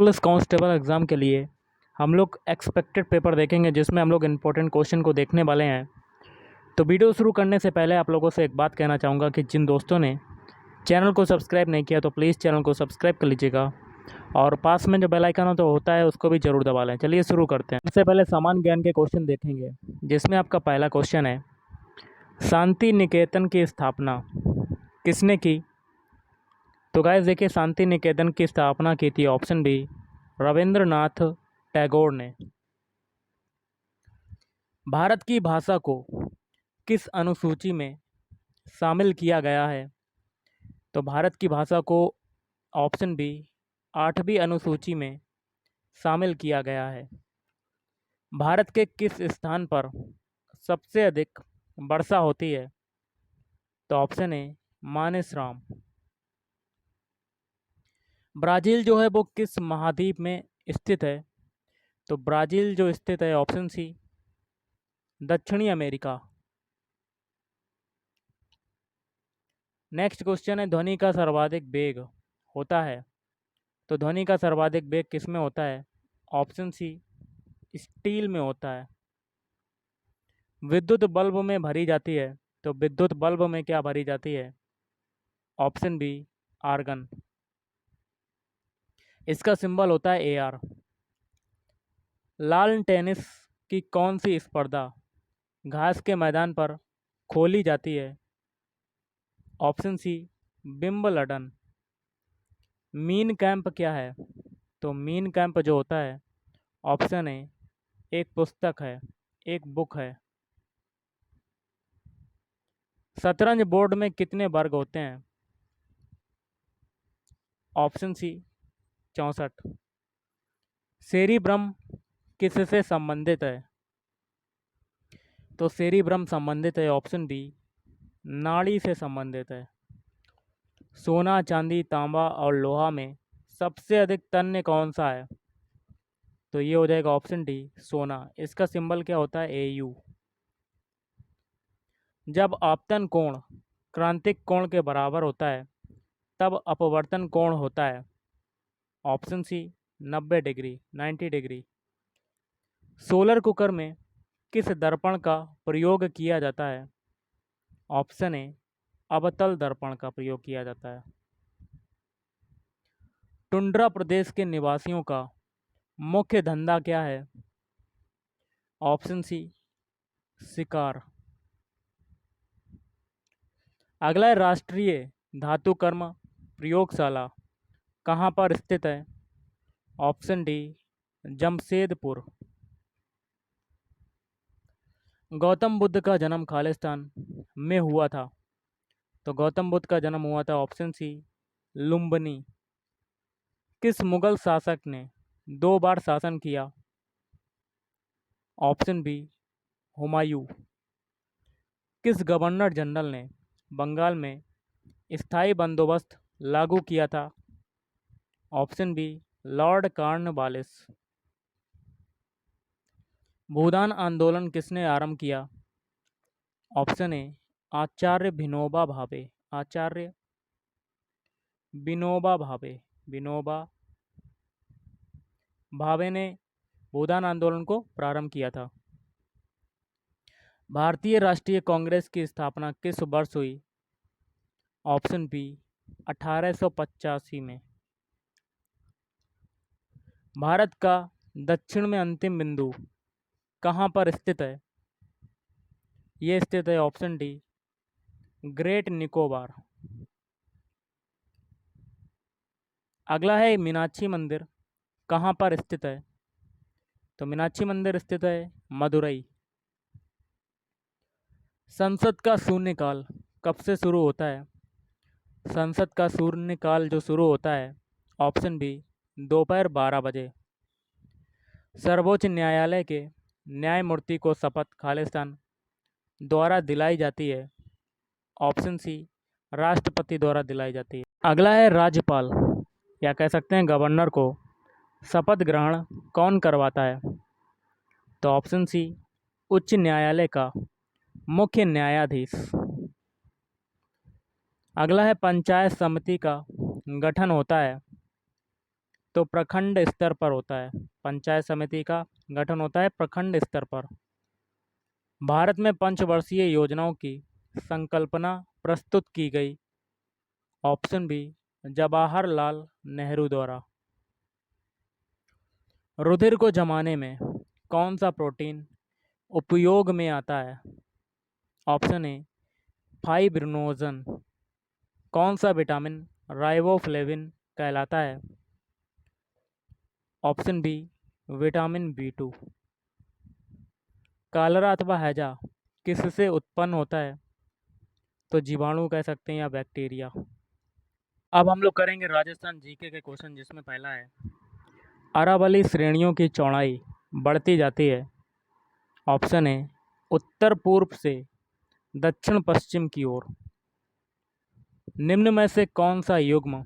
Police constable exam के लिए हम लोग एक्सपेक्टेड पेपर देखेंगे, जिसमें हम लोग इम्पोर्टेंट क्वेश्चन को देखने वाले हैं। तो वीडियो शुरू करने से पहले आप लोगों से एक बात कहना चाहूँगा कि जिन दोस्तों ने चैनल को सब्सक्राइब नहीं किया तो प्लीज़ चैनल को सब्सक्राइब कर लीजिएगा और पास में जो बेल आइकन तो होता है उसको भी ज़रूर दबा लें। चलिए शुरू करते हैं। सबसे पहले सामान्य ज्ञान के क्वेश्चन देखेंगे, जिसमें आपका पहला क्वेश्चन है, शांति निकेतन की स्थापना किसने की? तो गाइस देखिए, शांति निकेतन की स्थापना की थी ऑप्शन बी, रविंद्रनाथ टैगोर ने। भारत की भाषा को किस अनुसूची में शामिल किया गया है? तो भारत की भाषा को ऑप्शन बी 8वीं अनुसूची में शामिल किया गया है। भारत के किस स्थान पर सबसे अधिक वर्षा होती है? तो ऑप्शन ए मानेसराम। ब्राज़ील जो है वो किस महाद्वीप में स्थित है? तो ब्राज़ील जो स्थित है ऑप्शन सी दक्षिणी अमेरिका। नेक्स्ट क्वेश्चन है, ध्वनि का सर्वाधिक वेग होता है? तो ध्वनि का सर्वाधिक वेग किस में होता है? ऑप्शन सी स्टील में होता है। विद्युत बल्ब में भरी जाती है, तो विद्युत बल्ब में क्या भरी जाती है? Option B argon. इसका सिंबल होता है AR। लान टेनिस की कौन सी स्पर्धा घास के मैदान पर खोली जाती है? Option C Wimbledon. Mein Kampf क्या है? तो मीन कैंप जो होता है ऑप्शन ए एक पुस्तक है, एक बुक है। शतरंज बोर्ड में कितने वर्ग होते हैं? Option C 64। सेरिब्रम किससे संबंधित है? तो सेरिब्रम संबंधित है ऑप्शन बी नाड़ी से संबंधित है। सोना, चांदी, तांबा और लोहा में सबसे अधिक तन्य कौन सा है? तो ये हो जाएगा ऑप्शन डी सोना। इसका सिंबल क्या होता है? AU। जब आपतन कोण क्रांतिक कोण के बराबर होता है तब अपवर्तन कोण होता है? Option C 90 degree, 90 degree. Solar cooker में किस दर्पण का प्रयोग किया जाता है? ऑप्शन ए अवतल दर्पण का प्रयोग किया जाता है। टुंड्रा प्रदेश के निवासियों का मुख्य धंधा क्या है? ऑप्शन सी शिकार। अगला है, राष्ट्रीय धातुकर्म प्रयोगशाला कहाँ पर स्थित है? Option D Jamshedpur. गौतम बुद्ध का जन्म खालिस्तान में हुआ था, तो गौतम बुद्ध का जन्म हुआ था ऑप्शन सी लुम्बिनी। किस मुगल शासक ने 2 बार शासन किया? Option B Humayun. किस गवर्नर जनरल ने बंगाल में स्थायी बंदोबस्त लागू किया था? Option B Lord Cornwallis. Bhoodan आंदोलन किसने आरंभ किया? ऑप्शन ए आचार्य विनोबा भावे। आचार्य विनोबा भावे। विनोबा भावे ने भूदान आंदोलन को प्रारंभ किया था। भारतीय राष्ट्रीय कांग्रेस की स्थापना किस वर्ष हुई? ऑप्शन बी 1885 में। भारत का दक्षिण में अंतिम बिंदु कहाँ पर स्थित है? ये स्थित है ऑप्शन डी ग्रेट निकोबार। अगला है, मीनाक्षी मंदिर कहाँ पर स्थित है? तो मीनाक्षी मंदिर स्थित है मदुरई। संसद का शून्यकाल कब से शुरू होता है? संसद का शून्यकाल जो शुरू होता है ऑप्शन बी दोपहर 12 बजे। सर्वोच्च न्यायालय के न्यायमूर्ति को शपथ खालिस्तान द्वारा दिलाई जाती है? ऑप्शन सी राष्ट्रपति द्वारा दिलाई जाती है। अगला है, राज्यपाल या कह सकते हैं गवर्नर को शपथ ग्रहण कौन करवाता है? तो ऑप्शन सी उच्च न्यायालय का मुख्य न्यायाधीश। अगला है, पंचायत समिति का गठन होता है? तो प्रखंड स्तर पर होता है। पंचायत समिति का गठन होता है प्रखंड स्तर पर। भारत में पंचवर्षीय योजनाओं की संकल्पना प्रस्तुत की गई। ऑप्शन बी जवाहरलाल नेहरू द्वारा। रुधिर को जमाने में कौन सा प्रोटीन उपयोग में आता है? ऑप्शन ए फाइब्रिनोजन। कौन सा विटामिन राइबोफ्लेविन कहलाता है? Option B vitamin बी2। कॉलरा अथवा हैजा किससे उत्पन्न होता है? तो जीवाणु कह सकते हैं या बैक्टीरिया। अब हम लोग करेंगे राजस्थान जीके के क्वेश्चन, जिसमें पहला है अरावली श्रेणियों की चौड़ाई बढ़ती जाती है। ऑप्शन ए उत्तर पूर्व से दक्षिण पश्चिम की ओर। निम्न में से कौन सा युग्म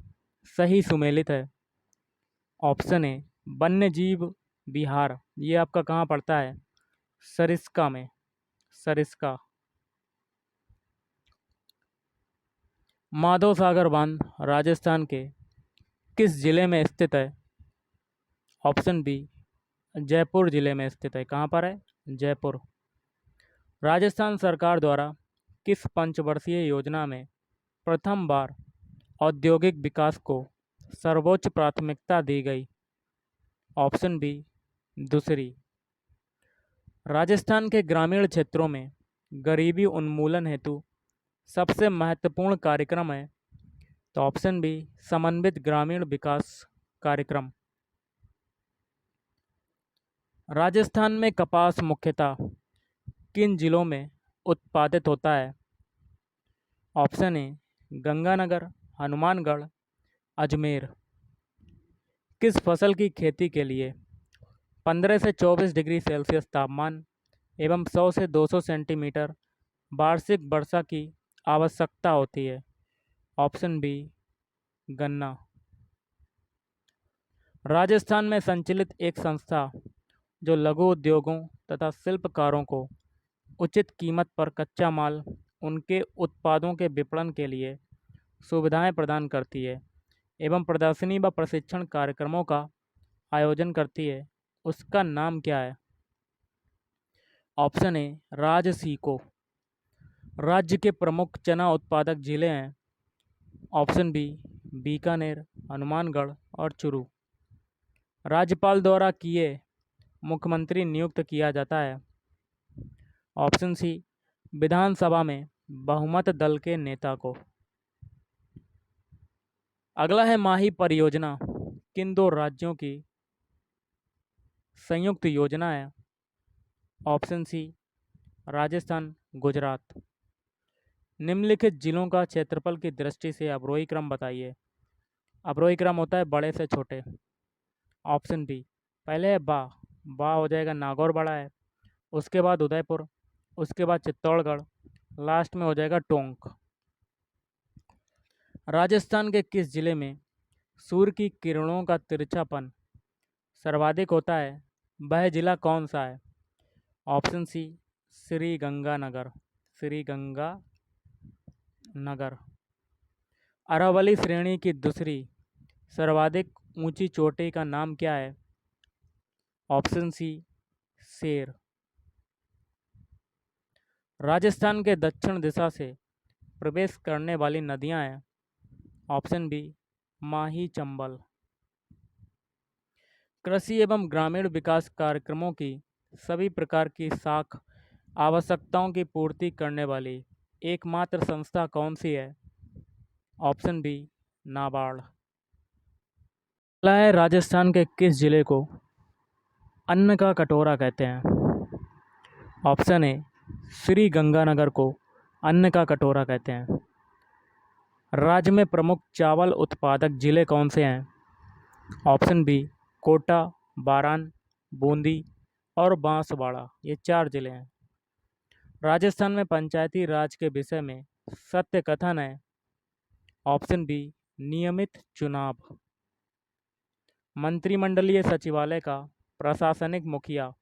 सही सुमेलित है? ऑप्शन ए वन्य जीव विहार, ये आपका कहाँ पड़ता है? सरिस्का में, सरिस्का। माधव सागर बांध राजस्थान के किस जिले में स्थित है? ऑप्शन बी जयपुर जिले में स्थित है। कहाँ पर है? जयपुर। राजस्थान सरकार द्वारा किस पंचवर्षीय योजना में प्रथम बार औद्योगिक विकास को सर्वोच्च प्राथमिकता दी गई? ऑप्शन बी दूसरी। राजस्थान के ग्रामीण क्षेत्रों में गरीबी उन्मूलन हेतु सबसे महत्वपूर्ण कार्यक्रम है। तो ऑप्शन बी समन्वित ग्रामीण विकास कार्यक्रम। राजस्थान में कपास मुख्यतः किन जिलों में उत्पादित होता है? ऑप्शन ए गंगानगर, हनुमानगढ़, अजमेर। किस फसल की खेती के लिए 15 से 24 डिग्री सेल्सियस तापमान एवं 100 से 200 सेंटीमीटर वार्षिक वर्षा की आवश्यकता होती है? ऑप्शन बी गन्ना। राजस्थान में संचालित एक संस्था जो लघु उद्योगों तथा शिल्पकारों को उचित कीमत पर कच्चा माल उनके उत्पादों के विपणन के लिए सुविधाएं प्रदान करती है एवं प्रदर्शनी व प्रशिक्षण कार्यक्रमों का आयोजन करती है, उसका नाम क्या है? Option A Rajsico. राज्य के प्रमुख चना उत्पादक जिले हैं। ऑप्शन बी बीकानेर, हनुमानगढ़ और चूरू। राज्यपाल द्वारा किए मुख्यमंत्री नियुक्त किया जाता है। ऑप्शन सी विधानसभा में बहुमत दल के नेता को। अगला है माही परियोजना किन दो राज्यों की संयुक्त योजना है? Option C Rajasthan, Gujarat. निम्नलिखित जिलों का क्षेत्रफल की दृष्टि से अवरोही क्रम बताइए। अवरोही क्रम होता है बड़े से छोटे। ऑप्शन बी पहले है बा हो जाएगा नागौर बड़ा है, उसके बाद उदयपुर, उसके बाद चित्तौड़गढ़, लास्ट में हो जाएगा टोंक। राजस्थान के किस जिले में सूर्य की किरणों का तिरछापन सर्वाधिक होता है? वह जिला कौन सा है? Option C Shri Ganganagar, Shri Ganganagar. अरावली श्रेणी की दूसरी सर्वाधिक ऊंची चोटी का नाम क्या है? ऑप्शन सी शेर। राजस्थान के दक्षिण दिशा से प्रवेश करने वाली नदियां हैं। ऑप्शन बी माही, चंबल। कृषि एवं ग्रामीण विकास कार्यक्रमों की सभी प्रकार की साख आवश्यकताओं की पूर्ति करने वाली एकमात्र संस्था कौन सी है? Option B NABARD. अगला है राजस्थान के किस जिले को अन्न का कटोरा कहते हैं? ऑप्शन ए श्री गंगानगर को अन्न का कटोरा कहते हैं। राज्य में प्रमुख चावल उत्पादक जिले कौन से हैं? ऑप्शन बी कोटा, बारान, बूंदी और बांसवाड़ा, ये 4 जिले हैं। राजस्थान में पंचायती राज के विषय में सत्य कथन है। ऑप्शन बी नियमित चुनाव। मंत्रिमंडलीय सचिवालय का प्रशासनिक मुखिया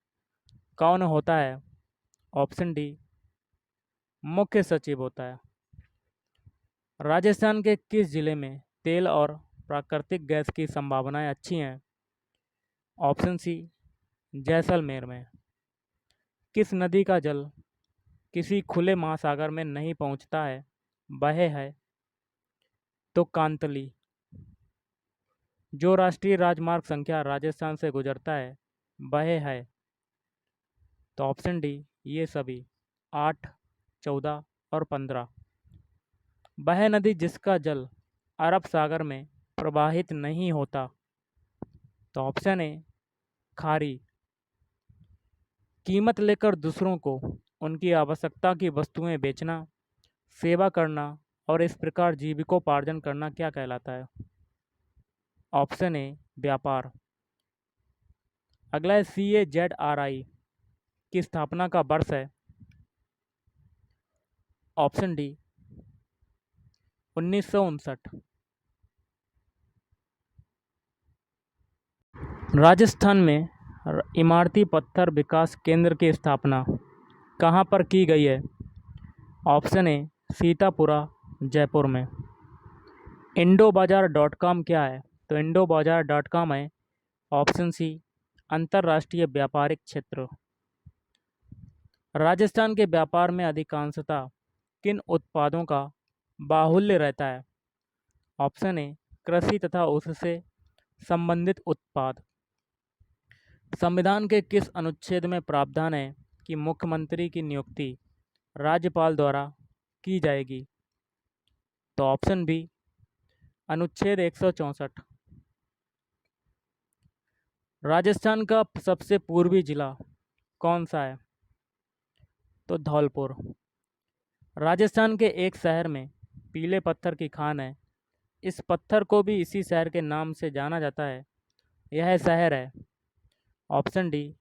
कौन होता है? ऑप्शन डी मुख्य सचिव होता है। राजस्थान के किस जिले में तेल और प्राकृतिक गैस की संभावनाएं अच्छी हैं? ऑप्शन सी, जैसलमेर में। किस नदी का जल किसी खुले महासागर में नहीं पहुंचता है, वह है? तो कांतली। जो राष्ट्रीय राजमार्ग संख्या राजस्थान से गुजरता है, वह है? तो ऑप्शन डी, ये सभी, 8, 14 और 15। वह नदी जिसका जल अरब सागर में प्रवाहित नहीं होता। तो ऑप्शन ए, खारी। कीमत लेकर दूसरों को उनकी आवश्यकता की वस्तुएं बेचना, सेवा करना और इस प्रकार जीविकोपार्जन करना क्या कहलाता है? ऑप्शन ए, व्यापार। अगला है CAZRI की स्थापना का वर्ष है? Option D, 1959। राजस्थान में इमारती पत्थर विकास केंद्र की स्थापना कहाँ पर की गई है? ऑप्शन ए, सीतापुरा, जयपुर में। इंडोबाजार.com क्या है? तो इंडोबाजार.com है ऑप्शन सी, अंतर्राष्ट्रीय व्यापारिक क्षेत्र। राजस्थान के व्यापार में अधिकांशतः किन उत्पादों का बाहुल्य रहता है? ऑप्शन ए, कृषि तथा उससे संबंधित उत्पाद। संविधान के किस अनुच्छेद में प्रावधान है कि मुख्यमंत्री की नियुक्ति राज्यपाल द्वारा की जाएगी? तो ऑप्शन बी, अनुच्छेद 164। राजस्थान का सबसे पूर्वी जिला कौन सा है? तो धौलपुर। राजस्थान के एक शहर में पीले पत्थर की खान है। इस पत्थर को भी इसी शहर के नाम से जाना जाता है। यह शहर है? Option D.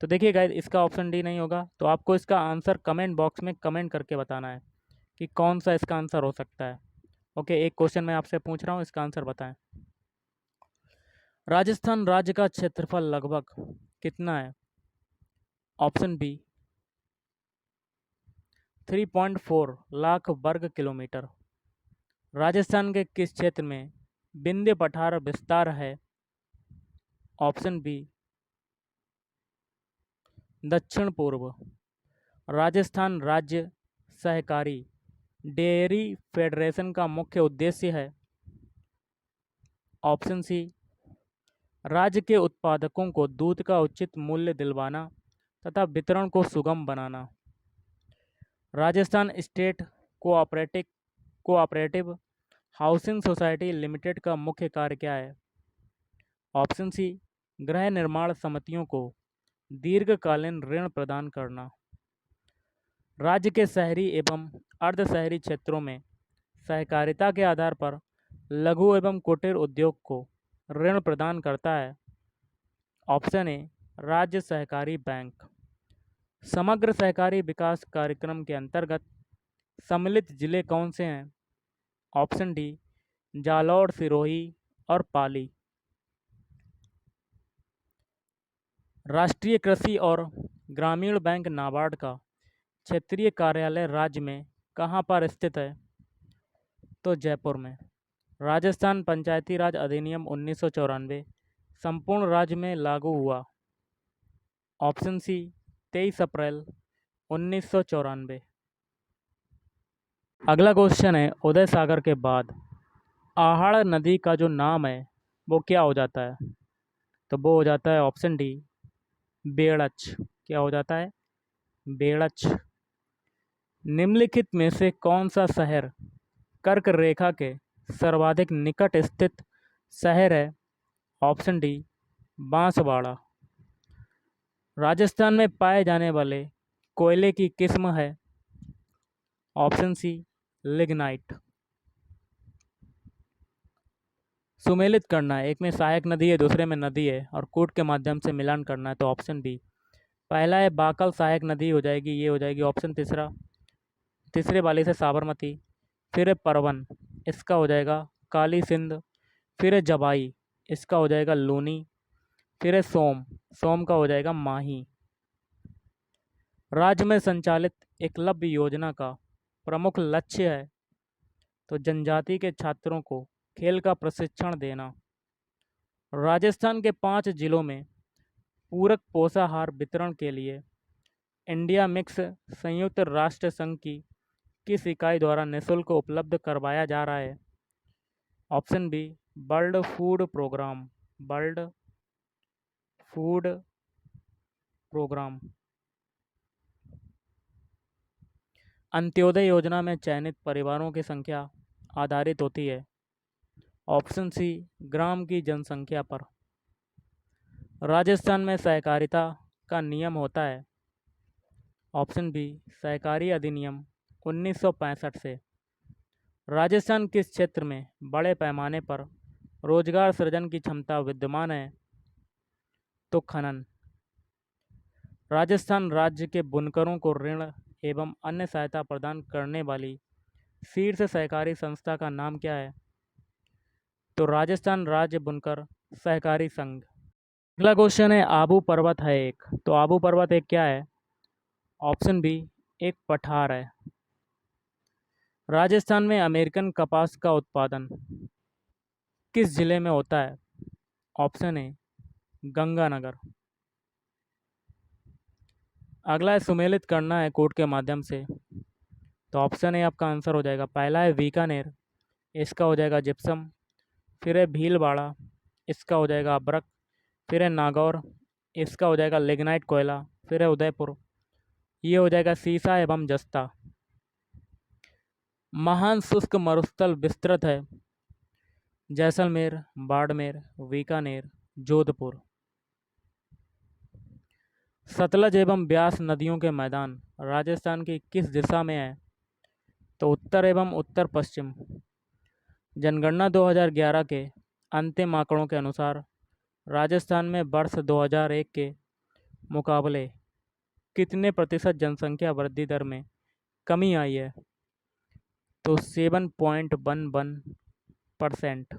तो देखिए गाइस, इसका ऑप्शन डी नहीं होगा, तो आपको इसका आंसर कमेंट बॉक्स में कमेंट करके बताना है कि कौन सा इसका आंसर हो सकता है। ओके, एक क्वेश्चन मैं आपसे पूछ रहा हूँ, इसका आंसर बताएं। राजस्थान राज्य का क्षेत्रफल लगभग कितना है? ऑप्शन बी, 3.4 लाख वर्ग किलोमीटर। राजस्थान के किस क्षेत्र में विंध्य पठार विस्तार है? ऑप्शन बी, दक्षिण पूर्व। राजस्थान राज्य सहकारी डेयरी फेडरेशन का मुख्य उद्देश्य है? ऑप्शन सी, राज्य के उत्पादकों को दूध का उचित मूल्य दिलवाना तथा वितरण को सुगम बनाना। Rajasthan state cooperative housing society limited का मुख्य कार्य क्या है? ऑप्शन सी, गृह निर्माण समितियों को दीर्घकालीन ऋण प्रदान करना। राज्य के शहरी एवं अर्ध शहरी क्षेत्रों में सहकारिता के आधार पर लघु एवं कुटीर उद्योग को ऋण प्रदान करता है? ऑप्शन ए, राज्य सहकारी बैंक। समग्र सहकारी विकास कार्यक्रम के अंतर्गत सम्मिलित जिले कौन से हैं? ऑप्शन डी, जालौर, सिरोही और पाली। राष्ट्रीय कृषि और ग्रामीण बैंक नाबार्ड का क्षेत्रीय कार्यालय राज्य में कहाँ पर स्थित है? तो जयपुर में। राजस्थान पंचायती राज अधिनियम 1994 संपूर्ण राज्य में लागू हुआ? ऑप्शन सी, 23 अप्रैल 1994। अगला क्वेश्चन है, उदय सागर के बाद आहड़ नदी का जो नाम है वो क्या हो जाता है? तो वो हो जाता है ऑप्शन डी, बेड़च। क्या हो जाता है? बेड़च। निम्नलिखित में से कौन सा शहर कर्क रेखा के सर्वाधिक निकट स्थित शहर है? Option D, Banswara. राजस्थान में पाए जाने वाले कोयले की किस्म है? Option C, lignite. सुमेलित करना है, एक में सहायक नदी है, दूसरे में नदी है और कूट के माध्यम से मिलान करना है, तो ऑप्शन बी। पहला है बाकल, सहायक नदी हो जाएगी, ये हो जाएगी ऑप्शन तीसरा। तीसरे वाले से साबरमती। फिर है परवन, इसका हो जाएगा काली सिंध। फिर है जबाई, इसका हो जाएगा लूनी। फिर है सोम, सोम का हो जाएगा माही। राज्य में संचालित एकलव्य योजना का प्रमुख लक्ष्य है? तो जनजाति के छात्रों को खेल का प्रशिक्षण देना। राजस्थान के 5 जिलों में पूरक पोषाहार वितरण के लिए इंडिया मिक्स संयुक्त राष्ट्र संघ की किस इकाई द्वारा निःशुल्क उपलब्ध करवाया जा रहा है? Option B, World Food Programme. World Food Programme. Antyodaya Yojana में चयनित परिवारों की संख्या आधारित होती है। ऑप्शन सी, ग्राम की जनसंख्या पर। राजस्थान में सहकारिता का नियम होता है। ऑप्शन बी, सहकारी अधिनियम 1965 से। राजस्थान किस क्षेत्र में बड़े पैमाने पर रोजगार सृजन की क्षमता विद्यमान है? तो खनन। राजस्थान राज्य के बुनकरों को ऋण एवं अन्य सहायता प्रदान करने वाली शीर्ष सहकारी संस्था का नाम क्या है? तो राजस्थान राज्य बुनकर सहकारी संघ। अगला क्वेश्चन है, आबू पर्वत है एक। तो आबू पर्वत एक क्या है? ऑप्शन बी, एक पठार है। राजस्थान में अमेरिकन कपास का उत्पादन किस जिले में होता है? ऑप्शन ए, गंगानगर। अगला है, सुमेलित करना है कोड के माध्यम से। तो ऑप्शन ए आपका आंसर हो जाएगा। पहला है बीकानेर, इसका हो जाएगा जिप्सम। फिर है भीलवाड़ा, इसका हो जाएगा अब्रक। फिर है नागौर, इसका हो जाएगा लिग्नाइट कोयला। फिर है उदयपुर, ये हो जाएगा सीसा एवं जस्ता। महान शुष्क मरुस्थल विस्तृत है जैसलमेर, बाड़मेर, बीकानेर, जोधपुर। सतलज एवं ब्यास नदियों के मैदान राजस्थान की किस दिशा में है? तो उत्तर एवं उत्तर पश्चिम। जनगणना 2011 के अंतिम आंकड़ों के अनुसार राजस्थान में वर्ष 2001 के मुकाबले कितने प्रतिशत जनसंख्या वृद्धि दर में कमी आई है? तो 7.11%।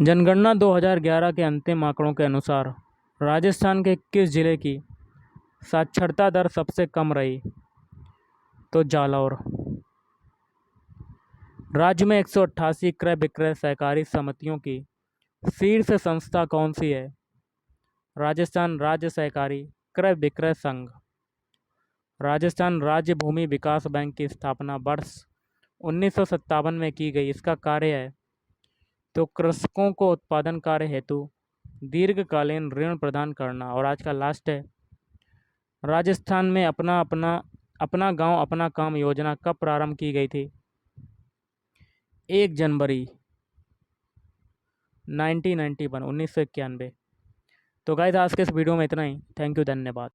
जनगणना 2011 के अंतिम आंकड़ों के अनुसार राजस्थान के किस जिले की साक्षरता दर सबसे कम रही? तो जालौर। राज्य में 188 क्रय विक्रय सहकारी समितियों की शीर्ष संस्था कौन सी है? राजस्थान राज्य सहकारी क्रय विक्रय संघ। राजस्थान राज्य भूमि विकास बैंक की स्थापना वर्ष 1957 में की गई, इसका कार्य है? तो कृषकों को उत्पादन कार्य हेतु दीर्घकालीन ऋण प्रदान करना। और आज का लास्ट है, राजस्थान में अपना गांव अपना काम योजना कब प्रारंभ की गई थी? 1 जनवरी 1991। तो गाइस आज के इस वीडियो में इतना ही। थैंक यू, धन्यवाद।